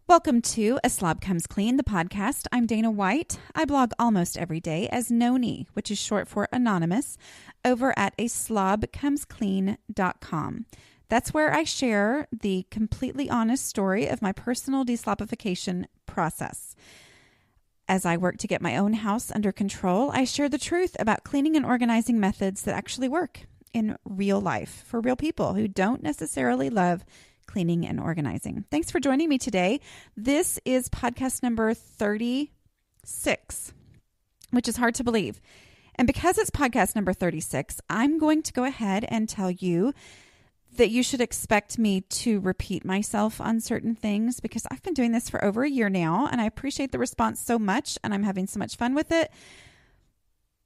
Welcome to A Slob Comes Clean, the podcast. I'm Dana White. I blog almost every day as Noni, which is short for anonymous, over at aslobcomesclean.com. That's where I share the completely honest story of my personal deslobification process. As I work to get my own house under control, I share the truth about cleaning and organizing methods that actually work in real life for real people who don't necessarily love cleaning and organizing. Thanks for joining me today. This is podcast number 36, which is hard to believe. And because it's podcast number 36, I'm going to go ahead and tell you that you should expect me to repeat myself on certain things because I've been doing this for over a year now and I appreciate the response so much and I'm having so much fun with it.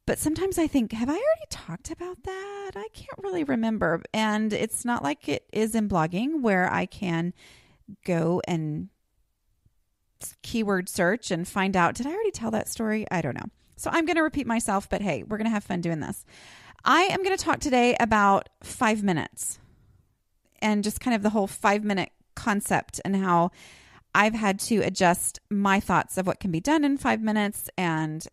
But sometimes I think, have I already talked about that? I can't really remember. And it's not like it is in blogging where I can go and keyword search and find out, did I already tell that story? I don't know. So I'm going to repeat myself, but hey, we're going to have fun doing this. I am going to talk today about 5 minutes and just kind of the whole 5-minute concept and how I've had to adjust my thoughts of what can be done in 5 minutes and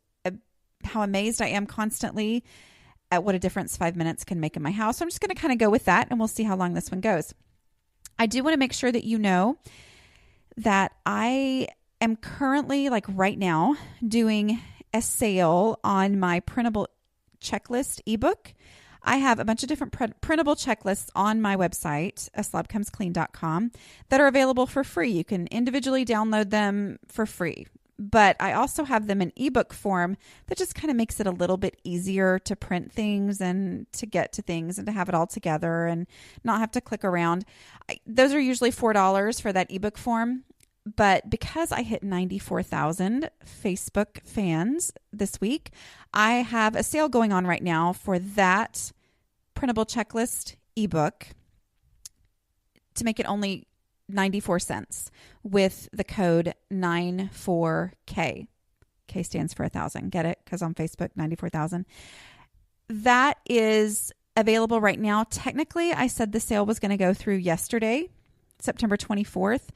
how amazed I am constantly at what a difference 5 minutes can make in my house. So I'm just going to kind of go with that and we'll see how long this one goes. I do want to make sure that you know that I am currently, like right now, doing a sale on my printable checklist ebook. I have a bunch of different printable checklists on my website, aslobcomesclean.com, that are available for free. You can individually download them for free. But I also have them in ebook form that just kind of makes it a little bit easier to print things and to get to things and to have it all together and not have to click around. Those are usually $4 for that ebook form. But because I hit 94,000 Facebook fans this week, I have a sale going on right now for that printable checklist ebook to make it only 94 cents with the code 94K. K stands for 1,000. Get it? Because on Facebook, 94,000. That is available right now. Technically, I said the sale was going to go through yesterday, September 24th.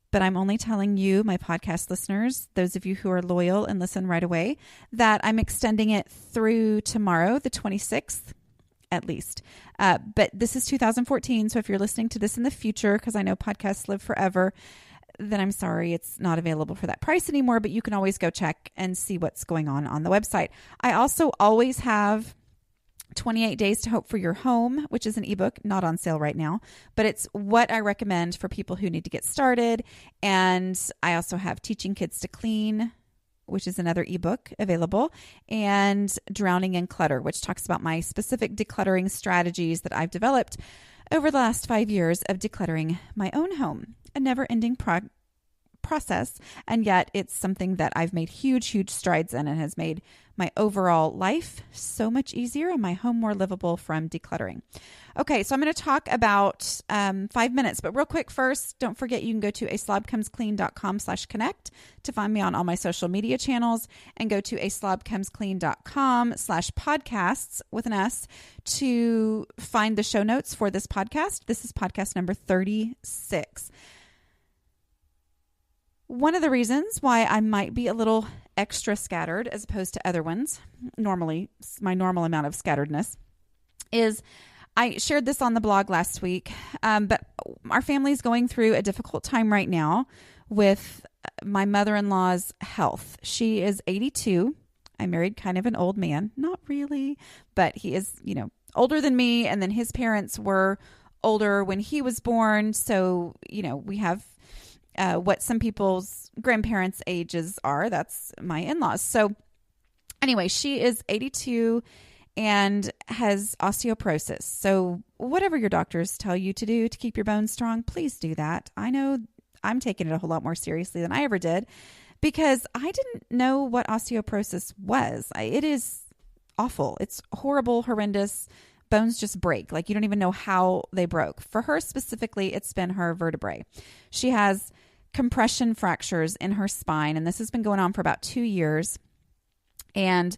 But I'm only telling you, my podcast listeners, those of you who are loyal and listen right away, that I'm extending it through tomorrow, the 26th. At least. But this is 2014. So if you're listening to this in the future, because I know podcasts live forever, then I'm sorry, it's not available for that price anymore, but you can always go check and see what's going on the website. I also always have 28 Days to Hope for Your Home, which is an ebook, not on sale right now, but it's what I recommend for people who need to get started. And I also have Teaching Kids to Clean, which is another ebook available, and Drowning in Clutter, which talks about my specific decluttering strategies that I've developed over the last 5 years of decluttering my own home. A never-ending process, and yet it's something that I've made huge strides in and has made my overall life so much easier and my home more livable from decluttering. Okay, so I'm going to talk about 5 minutes, but real quick first, don't forget you can go to aslobcomesclean.com/connect to find me on all my social media channels and go to aslobcomesclean.com/podcasts with an S to find the show notes for this podcast. This is podcast number 36. One of the reasons why I might be a little extra scattered as opposed to other ones, normally my normal amount of scatteredness, is I shared this on the blog last week, but our family's going through a difficult time right now with my mother-in-law's health. She is 82. I married kind of an old man. Not really, but he is, older than me. And then his parents were older when he was born. So, we have what some people's grandparents' ages are. That's my in-laws. So anyway, she is 82 and has osteoporosis. So whatever your doctors tell you to do to keep your bones strong, please do that. I know I'm taking it a whole lot more seriously than I ever did because I didn't know what osteoporosis was. It is awful. It's horrible, horrendous. Bones just break. Like you don't even know how they broke. For her specifically, it's been her vertebrae. She has compression fractures in her spine, and this has been going on for about 2 years. And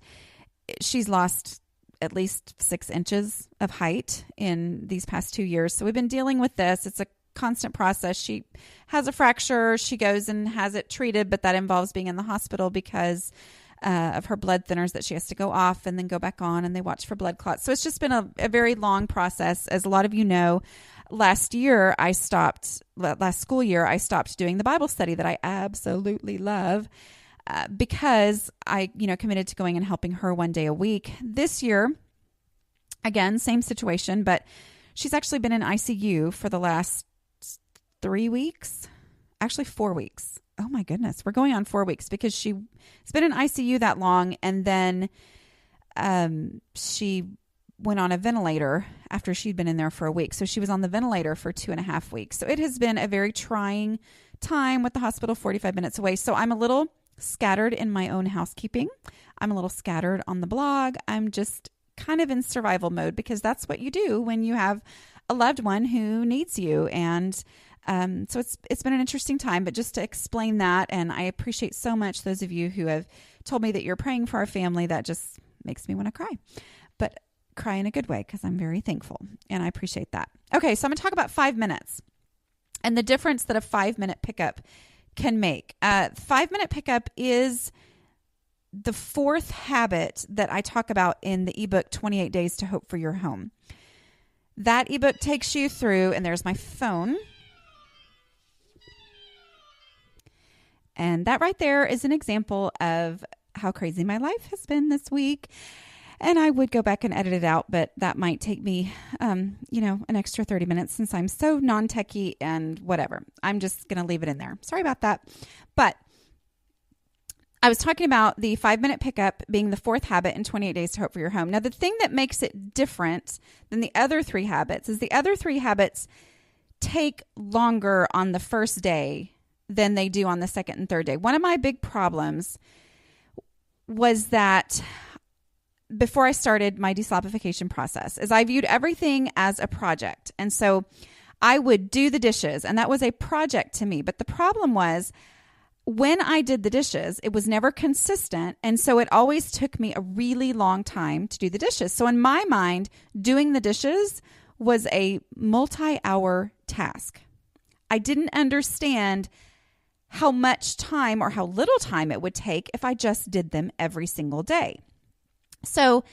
she's lost at least 6 inches of height in these past 2 years. So we've been dealing with this. It's a constant process. She has a fracture. She goes and has it treated, but that involves being in the hospital because of her blood thinners that she has to go off and then go back on, and they watch for blood clots. So it's just been a very long process. As a lot of you know, last school year, I stopped doing the Bible study that I absolutely love because I, committed to going and helping her one day a week. This year, again, same situation, but she's actually been in ICU for the last 3 weeks, actually 4 weeks. Oh my goodness. We're going on 4 weeks because she's been in ICU that long. And then she went on a ventilator after she'd been in there for a week. So she was on the ventilator for 2.5 weeks. So it has been a very trying time with the hospital 45 minutes away. So I'm a little scattered in my own housekeeping. I'm a little scattered on the blog. I'm just kind of in survival mode because that's what you do when you have a loved one who needs you. And so it's been an interesting time, but just to explain that, and I appreciate so much those of you who have told me that you're praying for our family. That just makes me want to cry, but cry in a good way because I'm very thankful and I appreciate that. Okay, so I'm going to talk about 5 minutes and the difference that a 5-minute pickup can make. 5-minute pickup is the 4th habit that I talk about in the ebook, 28 Days to Hope for Your Home. That ebook takes you through, and there's my phone. And that right there is an example of how crazy my life has been this week. And I would go back and edit it out, but that might take me, an extra 30 minutes since I'm so non-techie and whatever. I'm just going to leave it in there. Sorry about that. But I was talking about the 5-minute pickup being the 4th habit in 28 Days to Hope for Your Home. Now, the thing that makes it different than the other 3 habits is the other 3 habits take longer on the first day than they do on the second and third day. One of my big problems was that before I started my deslobification process is I viewed everything as a project. And so I would do the dishes, and that was a project to me. But the problem was when I did the dishes, it was never consistent. And so it always took me a really long time to do the dishes. So in my mind, doing the dishes was a multi-hour task. I didn't understand how much time or how little time it would take if I just did them every single day. So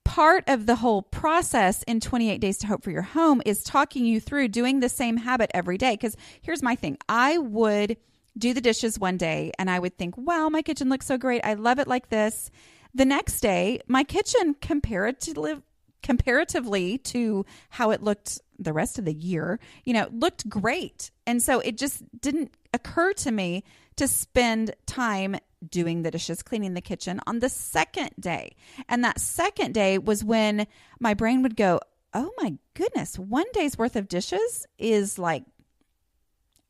part of the whole process in 28 Days to Hope for Your Home is talking you through doing the same habit every day. Because here's my thing. I would do the dishes one day and I would think, wow, my kitchen looks so great. I love it like this. The next day, my kitchen comparatively to how it looked the rest of the year, looked great. And so it just didn't occur to me to spend time doing the dishes, cleaning the kitchen on the second day. And that second day was when my brain would go, oh my goodness, one day's worth of dishes is like,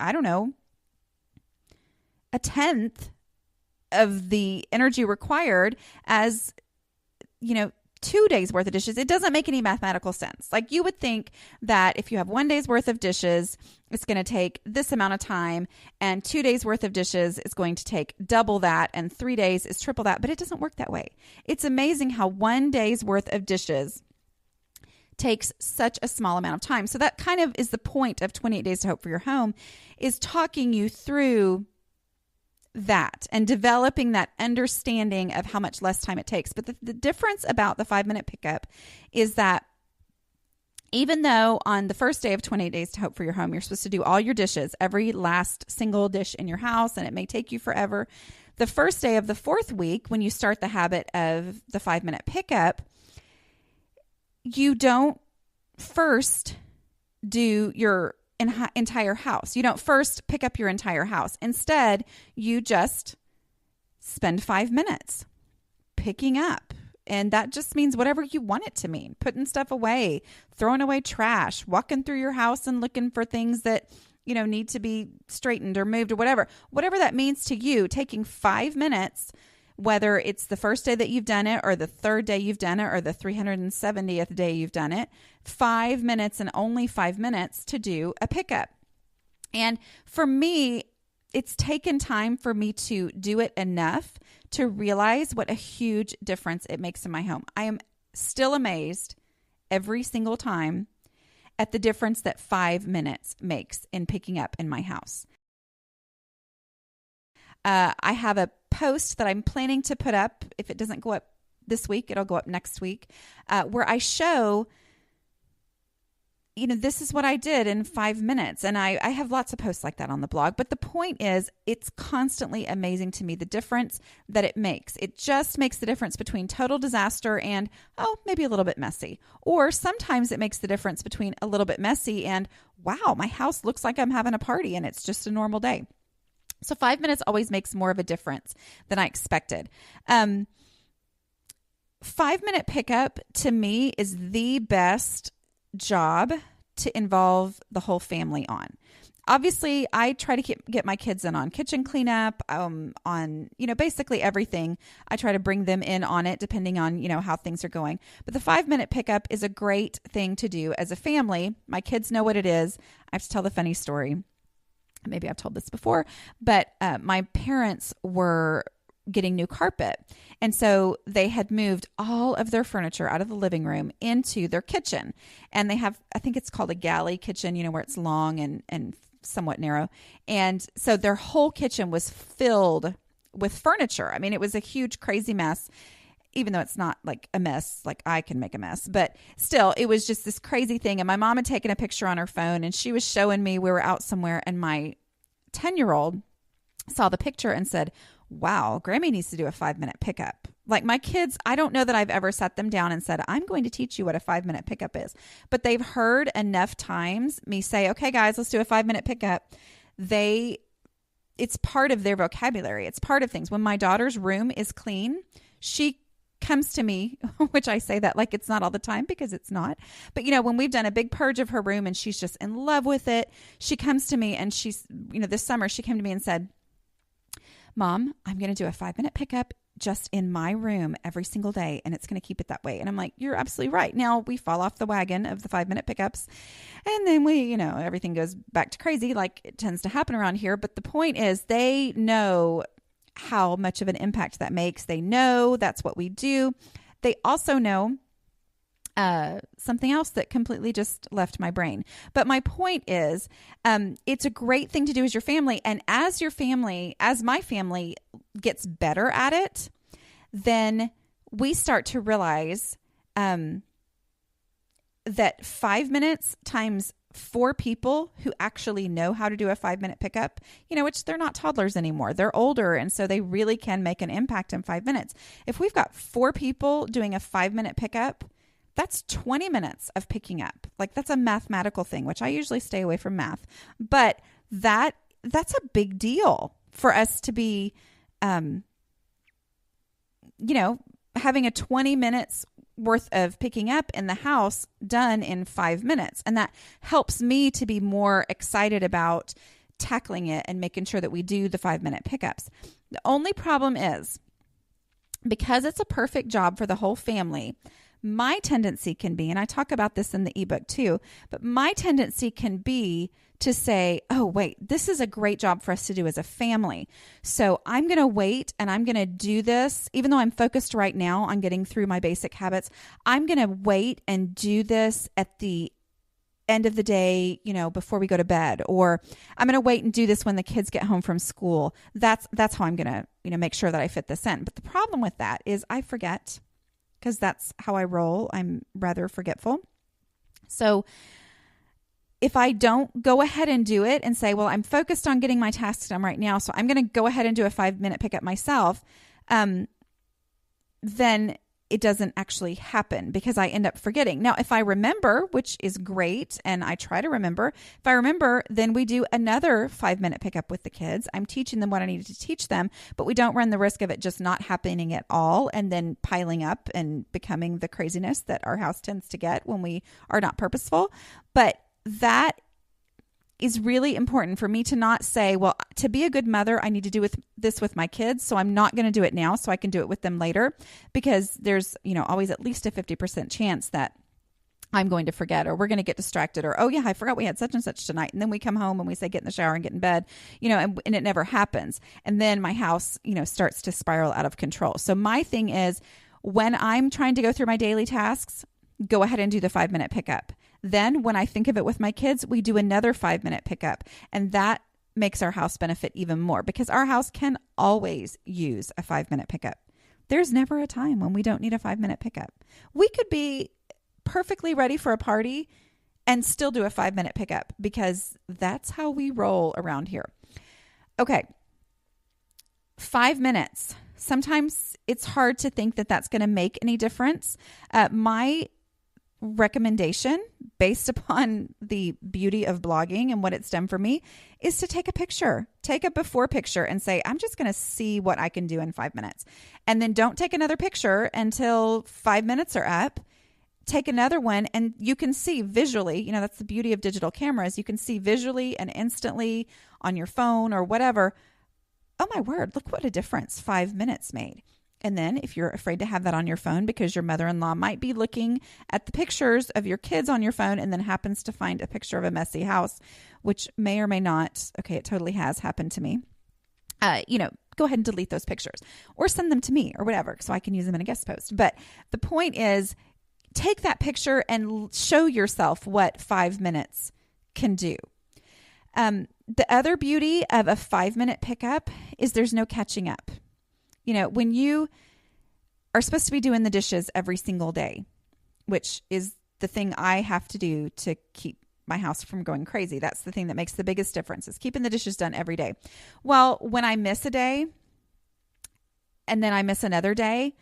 I don't know, a 10th of the energy required as, 2 days worth of dishes. It doesn't make any mathematical sense. Like you would think that if you have 1 day's worth of dishes, it's going to take this amount of time, and 2 days worth of dishes is going to take double that, and 3 days is triple that, but it doesn't work that way. It's amazing how 1 day's worth of dishes takes such a small amount of time. So that kind of is the point of 28 Days to Hope for Your Home, is talking you through that and developing that understanding of how much less time it takes. But the difference about the 5-minute pickup is that even though on the first day of 28 Days to Hope for Your Home, you're supposed to do all your dishes, every last single dish in your house, and it may take you forever. The first day of the 4th week, when you start the habit of the 5-minute pickup, you don't first do your entire house. You don't first pick up your entire house. Instead, you just spend 5 minutes picking up. And that just means whatever you want it to mean. Putting stuff away, throwing away trash, walking through your house and looking for things that, need to be straightened or moved or whatever. Whatever that means to you, taking 5 minutes, whether it's the first day that you've done it or the 3rd day you've done it or the 370th day you've done it, 5 minutes and only 5 minutes to do a pickup. And for me, it's taken time for me to do it enough to realize what a huge difference it makes in my home. I am still amazed every single time at the difference that 5 minutes makes in picking up in my house. I have a post that I'm planning to put up. If it doesn't go up this week, it'll go up next week, where I show, this is what I did in 5 minutes. And I have lots of posts like that on the blog. But the point is, it's constantly amazing to me, the difference that it makes. It just makes the difference between total disaster and, maybe a little bit messy. Or sometimes it makes the difference between a little bit messy and, wow, my house looks like I'm having a party and it's just a normal day. So 5 minutes always makes more of a difference than I expected. 5-minute pickup to me is the best job to involve the whole family on. Obviously, I try to get my kids in on kitchen cleanup, on, basically everything. I try to bring them in on it depending on, how things are going. But the 5-minute pickup is a great thing to do as a family. My kids know what it is. I have to tell the funny story. Maybe I've told this before, but my parents were getting new carpet. And so they had moved all of their furniture out of the living room into their kitchen. And they have, I think it's called a galley kitchen, where it's long and somewhat narrow. And so their whole kitchen was filled with furniture. I mean, it was a huge, crazy mess, even though it's not like a mess, like I can make a mess, but still it was just this crazy thing. And my mom had taken a picture on her phone and she was showing me, we were out somewhere, and my 10-year-old saw the picture and said, wow, Grammy needs to do a 5-minute pickup. Like my kids, I don't know that I've ever sat them down and said, I'm going to teach you what a 5-minute pickup is, but they've heard enough times me say, okay, guys, let's do a 5-minute pickup. It's part of their vocabulary. It's part of things. When my daughter's room is clean, she comes to me, which I say that like it's not all the time because it's not. But, when we've done a big purge of her room and she's just in love with it, she comes to me and she's, this summer she came to me and said, Mom, I'm going to do a 5-minute pickup just in my room every single day, and it's going to keep it that way. And I'm like, you're absolutely right. Now we fall off the wagon of the 5-minute pickups, and then we, everything goes back to crazy like it tends to happen around here. But the point is, they know how much of an impact that makes. They know that's what we do. They also know something else that completely just left my brain. But my point is, it's a great thing to do as your family. And as my family gets better at it, then we start to realize that 5 minutes times 4 people who actually know how to do a 5-minute pickup, which they're not toddlers anymore. They're older. And so they really can make an impact in 5 minutes. If we've got 4 people doing a 5-minute pickup, that's 20 minutes of picking up. Like that's a mathematical thing, which I usually stay away from math, but that's a big deal for us to be, having a 20 minutes worth of picking up in the house done in 5 minutes. And that helps me to be more excited about tackling it and making sure that we do the 5-minute pickups. The only problem is, because it's a perfect job for the whole family, my tendency can be, and I talk about this in the ebook too, but my tendency can be to say, oh, wait, this is a great job for us to do as a family. So I'm going to wait and I'm going to do this, even though I'm focused right now on getting through my basic habits. I'm going to wait and do this at the end of the day, before we go to bed, or I'm going to wait and do this when the kids get home from school. That's how I'm going to, make sure that I fit this in. But the problem with that is I forget, because that's how I roll. I'm rather forgetful. So if I don't go ahead and do it and say, well, I'm focused on getting my tasks done right now, so I'm going to go ahead and do a 5-minute pickup myself, then it doesn't actually happen because I end up forgetting. Now, if I remember, which is great, and I try to remember, if I remember, then we do another 5-minute pickup with the kids. I'm teaching them what I needed to teach them, but we don't run the risk of it just not happening at all and then piling up and becoming the craziness that our house tends to get when we are not purposeful. But that is really important for me to not say, well, to be a good mother, I need to do this with my kids, so I'm not going to do it now so I can do it with them later, because there's, always at least a 50% chance that I'm going to forget, or we're going to get distracted, or, oh yeah, I forgot we had such and such tonight. And then we come home and we say, get in the shower and get in bed, and it never happens. And then my house, starts to spiral out of control. So my thing is, when I'm trying to go through my daily tasks, go ahead and do the 5-minute pickup. Then when I think of it with my kids, we do another 5-minute pickup. And that makes our house benefit even more because our house can always use a 5-minute pickup. There's never a time when we don't need a 5-minute pickup. We could be perfectly ready for a party and still do a 5-minute pickup because that's how we roll around here. Okay. 5 minutes. Sometimes it's hard to think that that's going to make any difference. My recommendation, based upon the beauty of blogging and what it's done for me, is to take a picture, take a before picture and say, I'm just going to see what I can do in 5 minutes. And then don't take another picture until 5 minutes are up. Take another one and you can see visually, that's the beauty of digital cameras. You can see visually and instantly on your phone or whatever. Oh my word, look what a difference 5 minutes made. And then if you're afraid to have that on your phone because your mother-in-law might be looking at the pictures of your kids on your phone and then happens to find a picture of a messy house, which may or may not, okay, it totally has happened to me. Go ahead and delete those pictures or send them to me or whatever so I can use them in a guest post. But the point is, take that picture and show yourself what 5 minutes can do. The other beauty of a 5-minute pickup is there's no catching up. When you are supposed to be doing the dishes every single day, which is the thing I have to do to keep my house from going crazy. That's the thing that makes the biggest difference is keeping the dishes done every day. Well, when I miss a day and then I miss another day,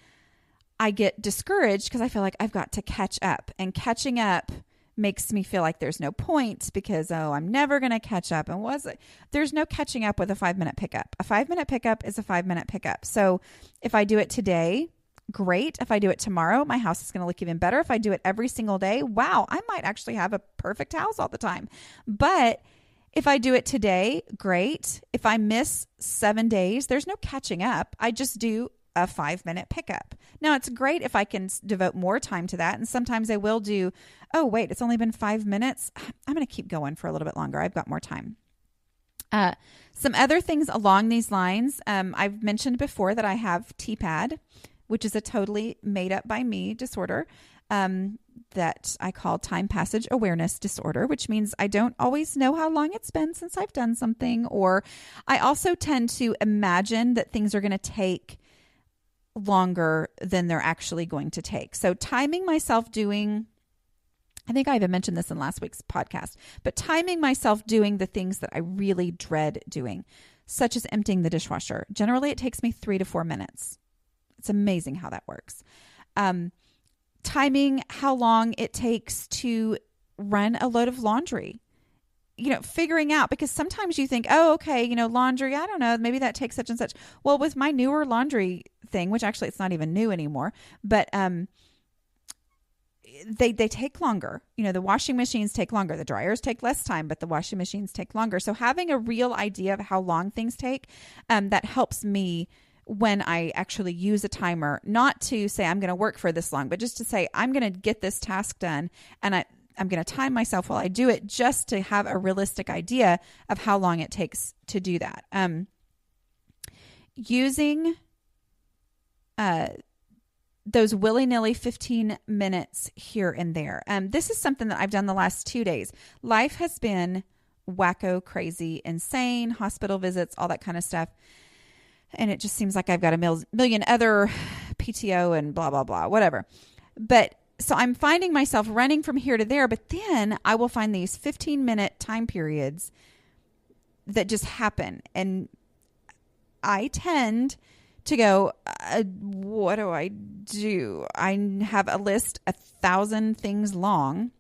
I get discouraged because I feel like I've got to catch up, and catching up makes me feel like there's no point because, I'm never going to catch up. And there's no catching up with a 5-minute pickup. A 5-minute pickup is a 5-minute pickup. So if I do it today, great. If I do it tomorrow, my house is going to look even better. If I do it every single day, wow, I might actually have a perfect house all the time. But if I do it today, great. If I miss 7 days, there's no catching up. I just do a 5-minute pickup. Now, it's great if I can devote more time to that. And sometimes I will do, oh, wait, it's only been 5 minutes. I'm going to keep going for a little bit longer. I've got more time. Some other things along these lines. I've mentioned before that I have TPAD, which is a totally made up by me disorder that I call time passage awareness disorder, which means I don't always know how long it's been since I've done something. Or I also tend to imagine that things are going to take longer than they're actually going to take. So timing myself doing, I think I even mentioned this in last week's podcast, but timing myself doing the things that I really dread doing, such as emptying the dishwasher. Generally, it takes me 3 to 4 minutes. It's amazing how that works. Timing how long it takes to run a load of laundry. Figuring out, because sometimes you think, oh, okay, laundry, I don't know, maybe that takes such and such. Well, with my newer laundry thing, which actually it's not even new anymore, but they take longer. The washing machines take longer. The dryers take less time, but the washing machines take longer. So having a real idea of how long things take, that helps me when I actually use a timer, not to say I'm going to work for this long, but just to say I'm going to get this task done, and I'm going to time myself while I do it just to have a realistic idea of how long it takes to do that. Using those willy-nilly 15 minutes here and there. This is something that I've done the last 2 days. Life has been wacko, crazy, insane, hospital visits, all that kind of stuff. And it just seems like I've got a million other PTO and blah, blah, blah, whatever. But so I'm finding myself running from here to there, but then I will find these 15-minute time periods that just happen. And I tend to go, what do I do? I have a list 1,000 things long,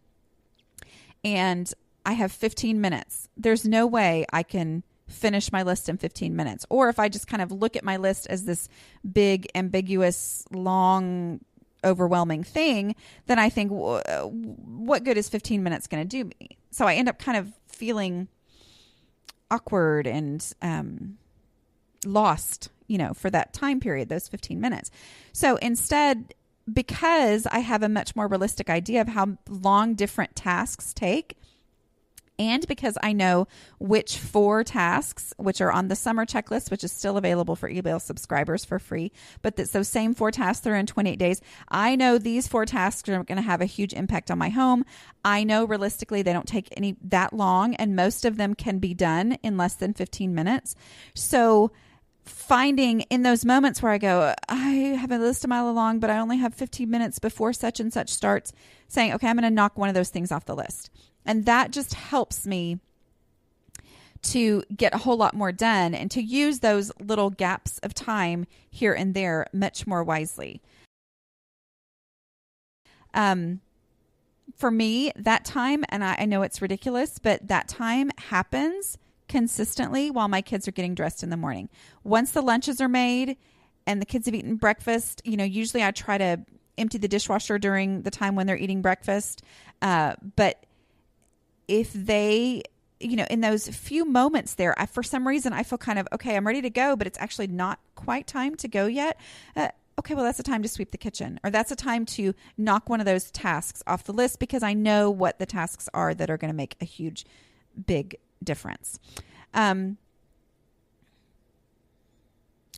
and I have 15 minutes. There's no way I can finish my list in 15 minutes. Or if I just kind of look at my list as this big, ambiguous, long, overwhelming thing, then I think, what good is 15 minutes going to do me? So I end up kind of feeling awkward and lost, for that time period, those 15 minutes. So instead, because I have a much more realistic idea of how long different tasks take, And because I know which 4 tasks, which are on the summer checklist, which is still available for email subscribers for free, but that's those same 4 tasks that are in 28 days, I know these 4 tasks are going to have a huge impact on my home. I know realistically they don't take that long, and most of them can be done in less than 15 minutes. So finding in those moments where I go, I have a list a mile long, but I only have 15 minutes before such and such starts, saying, okay, I'm going to knock one of those things off the list. And that just helps me to get a whole lot more done and to use those little gaps of time here and there much more wisely. For me, that time, and I know it's ridiculous, but that time happens consistently while my kids are getting dressed in the morning. Once the lunches are made and the kids have eaten breakfast, usually I try to empty the dishwasher during the time when they're eating breakfast. But if they, in those few moments there, for some reason I feel kind of, okay, I'm ready to go, but it's actually not quite time to go yet. Okay, well, that's a time to sweep the kitchen, or that's a time to knock one of those tasks off the list because I know what the tasks are that are going to make a huge, big difference. I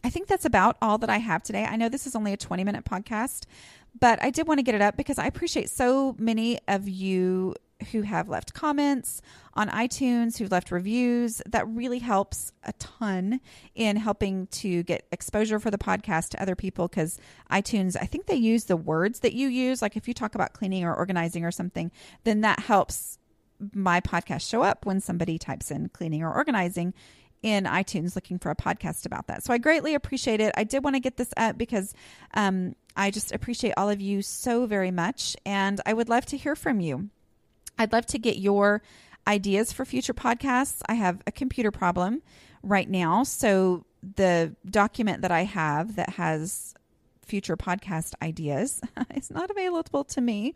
think that's about all that I have today. I know this is only a 20-minute podcast, but I did want to get it up because I appreciate so many of you who have left comments on iTunes, who've left reviews. That really helps a ton in helping to get exposure for the podcast to other people, because iTunes, I think they use the words that you use. Like if you talk about cleaning or organizing or something, then that helps my podcast show up when somebody types in cleaning or organizing in iTunes looking for a podcast about that. So I greatly appreciate it. I did want to get this up because I just appreciate all of you so very much. And I would love to hear from you. I'd love to get your ideas for future podcasts. I have a computer problem right now. So the document that I have that has future podcast ideas is not available to me.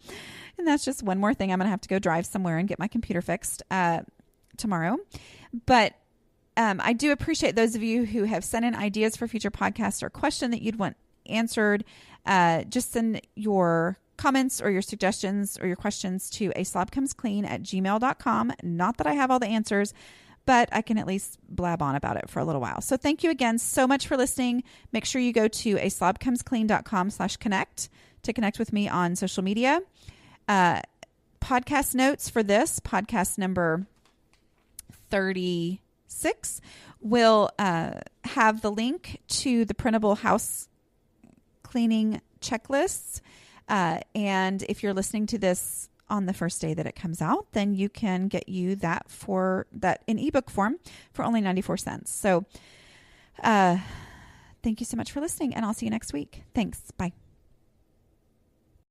And that's just one more thing. I'm going to have to go drive somewhere and get my computer fixed tomorrow. But I do appreciate those of you who have sent in ideas for future podcasts or question that you'd want answered. Just send your comments or your suggestions or your questions to aslobcomesclean@gmail.com. Not that I have all the answers, but I can at least blab on about it for a little while. So thank you again so much for listening. Make sure you go to aslobcomesclean.com/connect to connect with me on social media. Podcast notes for this podcast number 36 will have the link to the printable house cleaning checklists. And if you're listening to this on the first day that it comes out, then you can get you that in ebook form for only 94 cents. So thank you so much for listening, and I'll see you next week. Thanks. Bye.